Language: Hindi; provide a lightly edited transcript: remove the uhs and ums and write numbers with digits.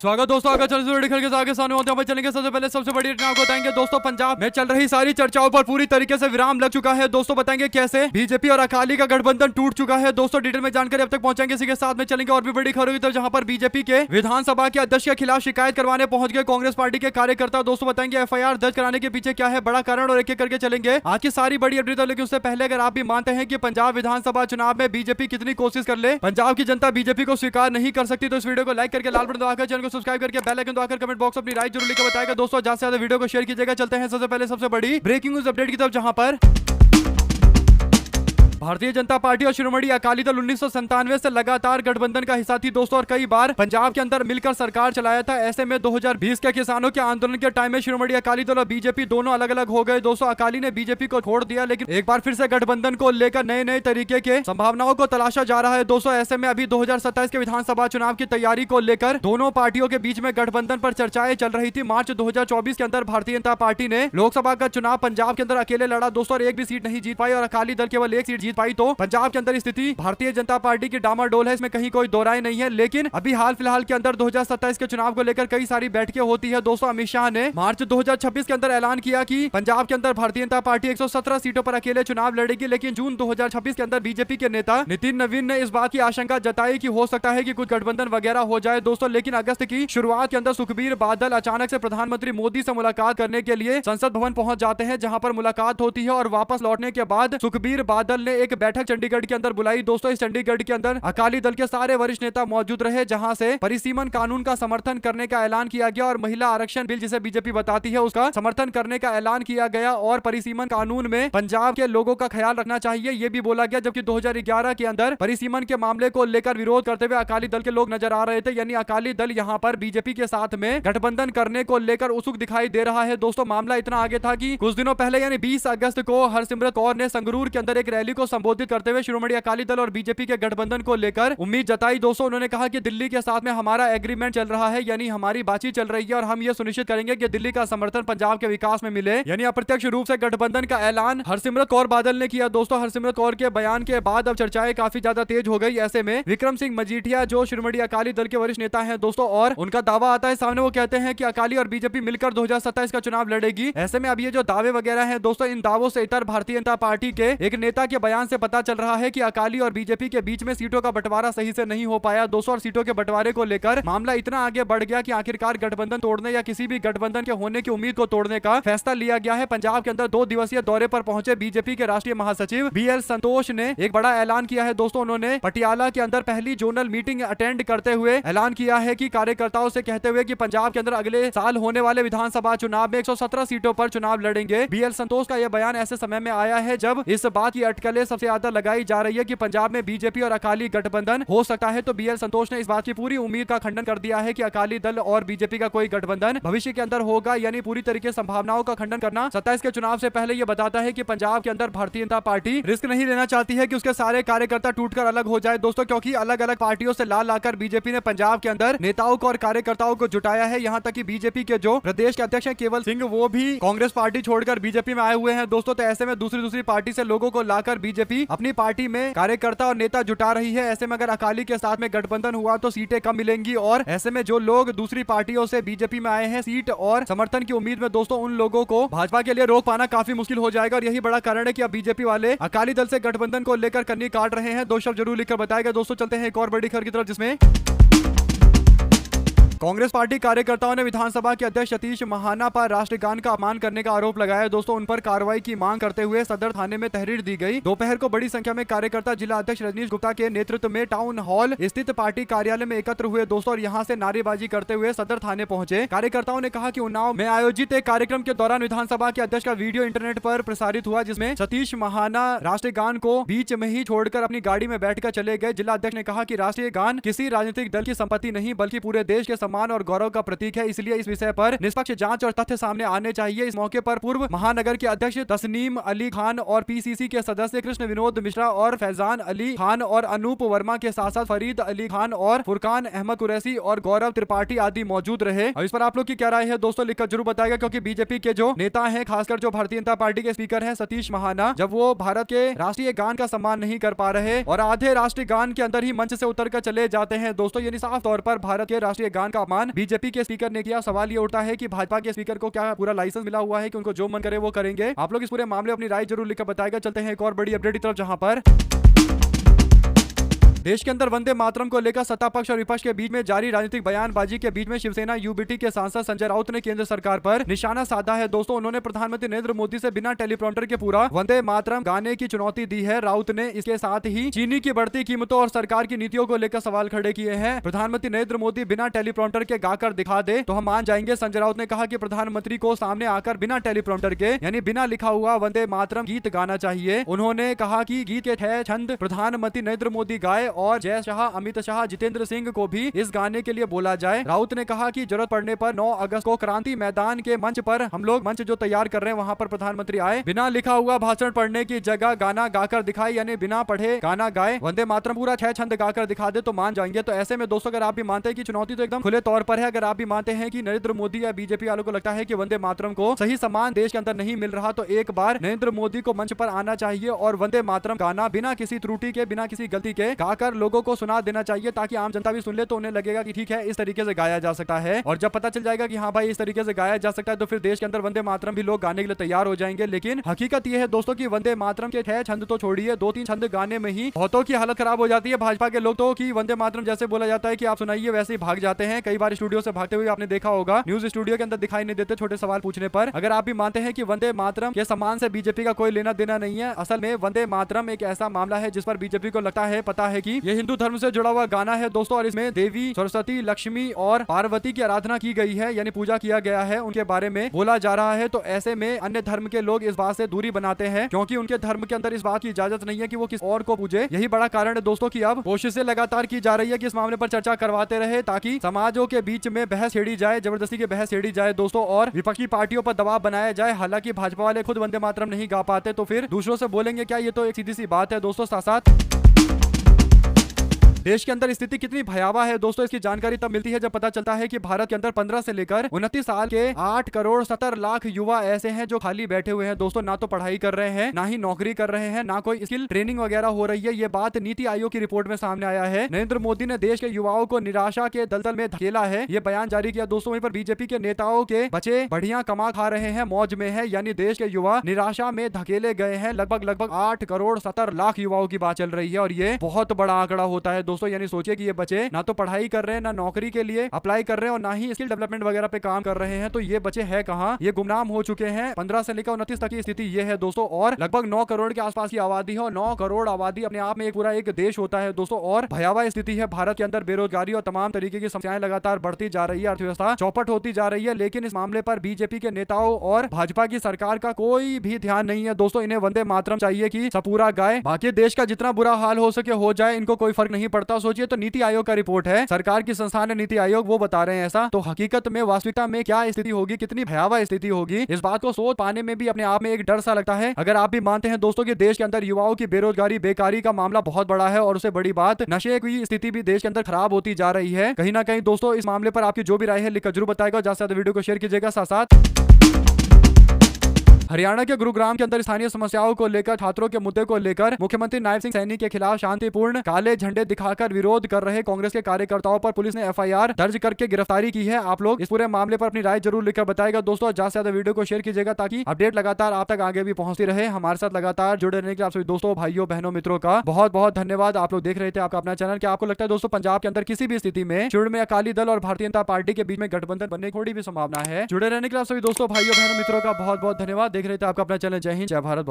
स्वागत दोस्तों, अगर चल के आगे सामने होते हैं चलेंगे। सबसे पहले सबसे बड़ी घटना को बताएंगे दोस्तों। पंजाब में चल रही सारी चर्चाओं पर पूरी तरीके से विराम लग चुका है दोस्तों। बताएंगे कैसे बीजेपी और अकाली का गठबंधन टूट चुका है दोस्तों। डिटेल में जानकारी अब तक पहुंचेंगे, इसी के साथ में चलेंगे और भी बड़ी खबरों की तरफ, जहां पर बीजेपी के विधानसभा के अध्यक्ष के खिलाफ शिकायत करवाने पहुंच गए कांग्रेस पार्टी के कार्यकर्ता दोस्तों। बताएंगे एफआईआर दर्ज कराने के पीछे क्या है बड़ा कारण, और एक एक करके चलेंगे आज की सारी बड़ी अपडेट। लेकिन उससे पहले अगर आप भी मानते हैं कि पंजाब विधानसभा चुनाव में बीजेपी कितनी कोशिश कर ले पंजाब की जनता बीजेपी को स्वीकार नहीं कर सकती, तो इस वीडियो को लाइक करके लाल बटन दबाकर चैनल को सब्सक्राइब करके बेल आइकन दबाकर कमेंट बॉक्स अपनी राय जरूर लिखकर बताएगा दोस्तों। ज्यादा से ज्यादा वीडियो को शेयर कीजिएगा। चलते हैं सबसे पहले सबसे बड़ी ब्रेकिंग न्यूज अपडेट की तरफ, जहां पर भारतीय जनता पार्टी और शिरोमणि अकाली दल 1997 से लगातार गठबंधन का हिस्सा थी दोस्तों, और कई बार पंजाब के अंदर मिलकर सरकार चलाया था। ऐसे में 2020 के किसानों के आंदोलन के टाइम में शिरोमणि अकाली दल और बीजेपी दोनों अलग अलग हो गए दोस्तों। अकाली ने बीजेपी को छोड़ दिया, लेकिन एक बार फिर से गठबंधन को लेकर नए नए तरीके के संभावनाओं को तलाशा जा रहा है दोस्तों। ऐसे में अभी 2027 के विधानसभा चुनाव की तैयारी को लेकर दोनों पार्टियों के बीच में गठबंधन पर चर्चाएं चल रही थी। मार्च 2024 के अंदर भारतीय जनता पार्टी ने लोकसभा का चुनाव पंजाब के अंदर अकेले लड़ा दोस्तों, और एक भी सीट नहीं जीत पाई, और अकाली दल केवल एक सीट जीत पाई। तो पंजाब के अंदर स्थिति भारतीय जनता पार्टी की डामाडोल है, इसमें कहीं कोई दो राय नहीं है। लेकिन अभी हाल फिलहाल के अंदर 2027 के चुनाव को लेकर कई सारी बैठकें होती है दोस्तों। अमित शाह ने मार्च 2026 के अंदर ऐलान किया कि पंजाब के अंदर भारतीय जनता पार्टी 117 सीटों पर अकेले चुनाव लड़ेगी, लेकिन जून 2026 के अंदर बीजेपी के नेता नितिन नवीन ने इस बात की आशंका जताई कि हो सकता है कि कुछ गठबंधन वगैरह हो जाए दोस्तों। लेकिन अगस्त की शुरुआत के अंदर सुखबीर बादल अचानक से प्रधानमंत्री मोदी से मुलाकात करने के लिए संसद भवन पहुंच जाते हैं, जहां पर मुलाकात होती है, और वापस लौटने के बाद सुखबीर बादल ने एक बैठक चंडीगढ़ के अंदर बुलाई दोस्तों। इस चंडीगढ़ के अंदर अकाली दल के सारे वरिष्ठ नेता मौजूद रहे, जहां से परिसीमन कानून का समर्थन करने का ऐलान किया गया, और महिला आरक्षण बिल जिसे बीजेपी बताती है उसका समर्थन करने का ऐलान किया गया, और परिसीमन कानून में पंजाब के लोगों का ख्याल रखना चाहिए ये भी बोला गया। जबकि 2011 के अंदर परिसीमन के मामले को लेकर विरोध करते हुए अकाली दल के लोग नजर आ रहे थे, यानी अकाली दल यहां पर बीजेपी के साथ में गठबंधन करने को लेकर उत्सुक दिखाई दे रहा है दोस्तों। मामला इतना आगे था कि कुछ दिनों पहले यानी 20 अगस्त को हरसिमरत कौर ने संगरूर के अंदर एक रैली को संबोधित करते हुए शिरोमणि अकाली दल और बीजेपी के गठबंधन को लेकर उम्मीद जताई दोस्तों। उन्होंने कहा कि दिल्ली के साथ में हमारा एग्रीमेंट चल रहा है, यानी हमारी बातचीत चल रही है, और हम ये सुनिश्चित करेंगे कि दिल्ली का समर्थन पंजाब के विकास में मिले, यानी अप्रत्यक्ष रूप से गठबंधन का ऐलान हरसिमरत कौर बादल ने किया दोस्तों। हरसिमरत कौर के बयान के बाद अब चर्चाएं काफी ज्यादा तेज हो गई। ऐसे में विक्रम सिंह मजीठिया जो शिरोमणि अकाली दल के वरिष्ठ नेता है दोस्तों, और उनका दावा आता है सामने, वो कहते हैं कि अकाली और बीजेपी मिलकर 2027 का चुनाव लड़ेगी। ऐसे में अब ये जो दावे वगैरह है दोस्तों, इन दावों से इतर भारतीय जनता पार्टी के एक नेता के बयान से पता चल रहा है कि अकाली और बीजेपी के बीच में सीटों का बंटवारा सही से नहीं हो पाया दोस्तों, और सीटों के बंटवारे को लेकर मामला इतना आगे बढ़ गया कि आखिरकार गठबंधन तोड़ने या किसी भी गठबंधन के होने की उम्मीद को तोड़ने का फैसला लिया गया है। पंजाब के अंदर 2 दिवसीय दौरे पर पहुंचे बीजेपी के राष्ट्रीय महासचिव बीएल संतोष ने एक बड़ा ऐलान किया है दोस्तों। उन्होंने पटियाला के अंदर पहली जोनल मीटिंग अटेंड करते हुए ऐलान किया है कि कार्यकर्ताओं से कहते हुए कि पंजाब के अंदर अगले साल होने वाले विधानसभा चुनाव में 117 सीटों पर चुनाव लड़ेंगे। बीएल संतोष का यह बयान ऐसे समय में आया है जब इस बात की अटकलें सबसे ज्यादा लगाई जा रही है कि पंजाब में बीजेपी और अकाली गठबंधन हो सकता है। तो बीएल संतोष ने इस बात की पूरी उम्मीद का खंडन कर दिया है कि अकाली दल और बीजेपी का कोई गठबंधन भविष्य के अंदर होगा, यानी पूरी तरीके संभावनाओं का खंडन करना। 27 के चुनाव से पहले यह बताता है कि पंजाब के अंदर भारतीय जनता पार्टी रिस्क नहीं लेना चाहती है कि उसके सारे कार्यकर्ता टूटकर अलग हो जाए दोस्तों, क्योंकि अलग अलग पार्टियों से ला लाकर बीजेपी ने पंजाब के अंदर नेताओं को और कार्यकर्ताओं को जुटाया है। यहाँ तक कि बीजेपी के जो प्रदेश के अध्यक्ष हैं केवल सिंह, वो भी कांग्रेस पार्टी छोड़कर बीजेपी में आए हुए हैं दोस्तों। तो ऐसे में दूसरी पार्टी से लोगों को लाकर बीजेपी अपनी पार्टी में कार्यकर्ता और नेता जुटा रही है। ऐसे में अगर अकाली के साथ में गठबंधन हुआ तो सीटें कम मिलेंगी, और ऐसे में जो लोग दूसरी पार्टियों से बीजेपी में आए हैं सीट और समर्थन की उम्मीद में दोस्तों, उन लोगों को भाजपा के लिए रोक पाना काफी मुश्किल हो जाएगा। और यही बड़ा कारण है कि अब बीजेपी वाले अकाली दल से गठबंधन को लेकर कन्नी काट रहे हैं। 2 शब्द जरूर लिखकर बताएगा दोस्तों। चलते हैं एक और बड़ी खबर की तरफ, जिसमें कांग्रेस पार्टी कार्यकर्ताओं ने विधानसभा के अध्यक्ष सतीश महाना पर राष्ट्रगान का अपमान करने का आरोप लगाया दोस्तों। उन पर कार्रवाई की मांग करते हुए सदर थाने में तहरीर दी गई। दोपहर को बड़ी संख्या में कार्यकर्ता जिला अध्यक्ष रजनीश गुप्ता के नेतृत्व में टाउन हॉल स्थित पार्टी कार्यालय में एकत्र हुए दोस्तों, और यहां से नारेबाजी करते हुए सदर थाने पहुंचे। कार्यकर्ताओं ने कहा कि उन्नाव में आयोजित एक कार्यक्रम के दौरान विधानसभा के अध्यक्ष का वीडियो इंटरनेट पर प्रसारित हुआ, जिसमें सतीश महाना राष्ट्रगान को बीच में ही छोड़कर अपनी गाड़ी में बैठकर चले गए। जिला अध्यक्ष ने कहा कि राष्ट्रीय गान किसी राजनीतिक दल की संपत्ति नहीं बल्कि पूरे देश के सम्मान और गौरव का प्रतीक है, इसलिए इस विषय पर निष्पक्ष जांच और तथ्य सामने आने चाहिए। इस मौके पर पूर्व महानगर के अध्यक्ष तस्नीम अली खान और पीसीसी के सदस्य कृष्ण विनोद मिश्रा और फैजान अली खान और अनूप वर्मा के साथ साथ फरीद अली खान और फुरकान अहमद कुरैशी और गौरव त्रिपाठी आदि मौजूद रहे। और इस पर आप लोग की क्या राय है दोस्तों, लिखकर जरूर बताएगा, क्योंकि बीजेपी के जो नेता हैं, खासकर जो भारतीय जनता पार्टी के स्पीकर हैं सतीश महाना, जब वो भारत के राष्ट्रीय गान का सम्मान नहीं कर पा रहे और आधे राष्ट्रीय गान के अंदर ही मंच से उतर कर चले जाते हैं दोस्तों, यानी साफ तौर पर भारत के राष्ट्रीय गान का अपमान बीजेपी के स्पीकर ने किया। सवाल ये उठता है कि भाजपा के स्पीकर को क्या पूरा लाइसेंस मिला हुआ है कि उनको जो मन करे वो करेंगे? आप लोग इस पूरे मामले अपनी राय जरूर लिखकर बताएगा। चलते हैं एक और बड़ी अपडेट की तरफ, जहां पर देश के अंदर वंदे मातरम को लेकर सत्ता पक्ष और विपक्ष के बीच में जारी राजनीतिक बयानबाजी के बीच में शिवसेना यूबीटी के सांसद संजय राउत ने केंद्र सरकार पर निशाना साधा है। दोस्तों, उन्होंने प्रधानमंत्री नरेंद्र मोदी से बिना टेलीप्रॉम्प्टर के पूरा वंदे मातरम गाने की चुनौती दी है। राउत ने इसके साथ ही चीनी की बढ़ती कीमतों और सरकार की नीतियों को लेकर सवाल खड़े किए हैं। प्रधानमंत्री नरेंद्र मोदी बिना टेलीप्रॉम्प्टर के गाकर दिखा दे तो हम मान जाएंगे। संजय राउत ने कहा कि प्रधानमंत्री को सामने आकर बिना टेलीप्रॉम्प्टर के यानी बिना लिखा हुआ वंदे मातरम गीत गाना चाहिए। उन्होंने कहा कि गीत के छह छंद प्रधानमंत्री नरेंद्र मोदी गाए और जय शाह, अमित शाह, जितेंद्र सिंह को भी इस गाने के लिए बोला जाए। राउत ने कहा कि जरूरत पड़ने पर 9 अगस्त को क्रांति मैदान के मंच पर हम लोग मंच जो तैयार कर रहे हैं वहां पर प्रधानमंत्री आए, बिना लिखा हुआ भाषण पढ़ने की जगह गाना गाकर दिखाए यानी बिना पढ़े गाना गाए, वंदे मातरम पूरा 6 छंद गाकर दिखा दे तो मान जाएंगे। तो ऐसे में दोस्तों, अगर आप भी मानते हैं कि चुनौती तो एकदम खुले तौर पर है, अगर आप भी मानते हैं कि नरेंद्र मोदी या बीजेपी वालों को लगता है कि वंदे मातरम को सही सम्मान देश के अंदर नहीं मिल रहा, तो एक बार नरेंद्र मोदी को मंच पर आना चाहिए और वंदे मातरम गाना बिना किसी त्रुटि के, बिना किसी गलती के गाकर लोगों को सुना देना चाहिए, ताकि आम जनता भी सुन ले तो उन्हें लगेगा कि ठीक है, इस तरीके से गाया जा सकता है। और जब पता चल जाएगा कि हाँ भाई इस तरीके से गाया जा सकता है, तो फिर देश के अंदर वंदे मातरम भी लोग गाने के लिए तैयार हो जाएंगे। लेकिन हकीकत यह है दोस्तों कि वंदे मातरम के 6 छंद तो छोड़िए, 2-3 छंद गाने में ही बहुतों की हालत खराब हो जाती है। भाजपा के लोग तो कि वंदे मातरम जैसे बोला जाता है कि आप सुनाइए वैसे ही भाग जाते हैं। कई बार स्टूडियो से भागते हुए आपने देखा होगा, न्यूज स्टूडियो के अंदर दिखाई नहीं देते छोटे सवाल पूछने पर। अगर आप भी मानते हैं कि वंदे मातरम के सम्मान से बीजेपी का कोई लेना देना नहीं है, असल में वंदे मातरम एक ऐसा मामला है जिस पर बीजेपी को लगता है पता है कि यह हिंदू धर्म से जुड़ा हुआ गाना है दोस्तों, और इसमें देवी सरस्वती, लक्ष्मी और पार्वती की आराधना की गई है यानी पूजा किया गया है, उनके बारे में बोला जा रहा है। तो ऐसे में अन्य धर्म के लोग इस बात से दूरी बनाते हैं क्योंकि उनके धर्म के अंदर इस बात की इजाजत नहीं है कि वो किसी और को पूजे। यही बड़ा कारण है दोस्तों कि अब कोशिशें लगातार की जा रही है कि इस मामले पर चर्चा करवाते रहे, ताकि समाजों के बीच में बहस छेड़ी जाए, जबरदस्ती की बहस छेड़ी जाए दोस्तों, और विपक्षी पार्टियों पर दबाव बनाया जाए। हालांकि भाजपा वाले खुद वंदे मातरम नहीं गा पाते तो फिर दूसरों से बोलेंगे क्या? ये तो एक सीधी सी बात है दोस्तों। साथ साथ देश के अंदर स्थिति कितनी भयावह है दोस्तों, इसकी जानकारी तब मिलती है जब पता चलता है कि भारत के अंदर 15 से लेकर 29 साल के 8 करोड़ 70 लाख युवा ऐसे हैं जो खाली बैठे हुए हैं दोस्तों, ना तो पढ़ाई कर रहे हैं, ना ही नौकरी कर रहे हैं, ना कोई स्किल ट्रेनिंग वगैरह हो रही है। ये बात नीति आयोग की रिपोर्ट में सामने आया है। नरेंद्र मोदी ने देश के युवाओं को निराशा के दलदल में धकेला है, ये बयान जारी किया दोस्तों। वहीं पर बीजेपी के नेताओं के बच्चे बढ़िया कमा खा रहे हैं, मौज में है, यानी देश के युवा निराशा में धकेले गए हैं। लगभग 8 करोड़ 70 लाख युवाओं की बात चल रही है और ये बहुत बड़ा आंकड़ा होता है दोस्तों। यानी सोचिए कि ये बच्चे ना तो पढ़ाई कर रहे हैं, ना नौकरी के लिए अप्लाई कर रहे हैं और ना ही स्किल डेवलपमेंट वगैरह पे काम कर रहे हैं। तो ये बच्चे हैं कहां? ये गुमनाम हो चुके हैं। 15 से लेकर 29 तक की स्थिति ये है दोस्तों, और लगभग 9 करोड़ के आसपास की आबादी है, और 9 करोड़ आबादी अपने आप में एक पूरा एक देश होता है दोस्तों। और भयावह स्थिति है भारत के अंदर, बेरोजगारी और तमाम तरीके की समस्याएं लगातार बढ़ती जा रही है, अर्थव्यवस्था चौपट होती जा रही है। लेकिन इस मामले पर बीजेपी के नेताओं और भाजपा की सरकार का कोई भी ध्यान नहीं है दोस्तों। इन्हें वंदे मातरम चाहिए कि सब पूरा गाए, बाकी देश का जितना बुरा हाल हो सके हो जाए, इनको कोई फर्क नहीं पड़ता। सोचिए तो नीति आयोग का रिपोर्ट है, सरकार की संस्थान है नीति आयोग, वो बता रहे हैं ऐसा। तो हकीकत में वास्तविकता में क्या स्थिति होगी, कितनी भयावह स्थिति होगी, इस बात को सोच पाने में भी अपने आप में एक डर सा लगता है। अगर आप भी मानते हैं दोस्तों कि देश के अंदर युवाओं की बेरोजगारी, बेकारी का मामला बहुत बड़ा है, और उससे बड़ी बात नशे की स्थिति भी देश के अंदर खराब होती जा रही है, कहीं ना कहीं दोस्तों इस मामले पर आपकी जो भी राय है लिखकर जरूर बताएगा। ज्यादा से ज्यादा वीडियो को शेयर कीजिएगा। साथ साथ हरियाणा के गुरुग्राम के अंदर स्थानीय समस्याओं को लेकर, छात्रों के मुद्दे को लेकर मुख्यमंत्री नायब सिंह सैनी के खिलाफ शांतिपूर्ण काले झंडे दिखाकर विरोध कर रहे कांग्रेस के कार्यकर्ताओं पर पुलिस ने एफआईआर दर्ज करके गिरफ्तारी की है। आप लोग इस पूरे मामले पर अपनी राय जरूर लिखकर बताएगा दोस्तों। ज्यादा से ज्यादा वीडियो को शेयर कीजिएगा ताकि अपडेट लगातार आप तक आगे भी पहुंचती रहे। हमारे साथ लगातार जुड़े रहने के लिए आप सभी दोस्तों, भाइयों, बहनों, मित्रों का बहुत बहुत धन्यवाद। आप लोग देख रहे थे आपका अपना चैनल। क्या आपको लगता है दोस्तों पंजाब के अंदर किसी भी स्थिति में चुनाव में अकाली दल और भारतीय जनता पार्टी के बीच में गठबंधन बनने की थोड़ी भी संभावना है? जुड़े रहने के लिए आप सभी दोस्तों, भाइयों, बहनों, मित्रों का बहुत बहुत धन्यवाद। देख रहे थे आपका अपना चैनल। जय हिंद, जय भारत।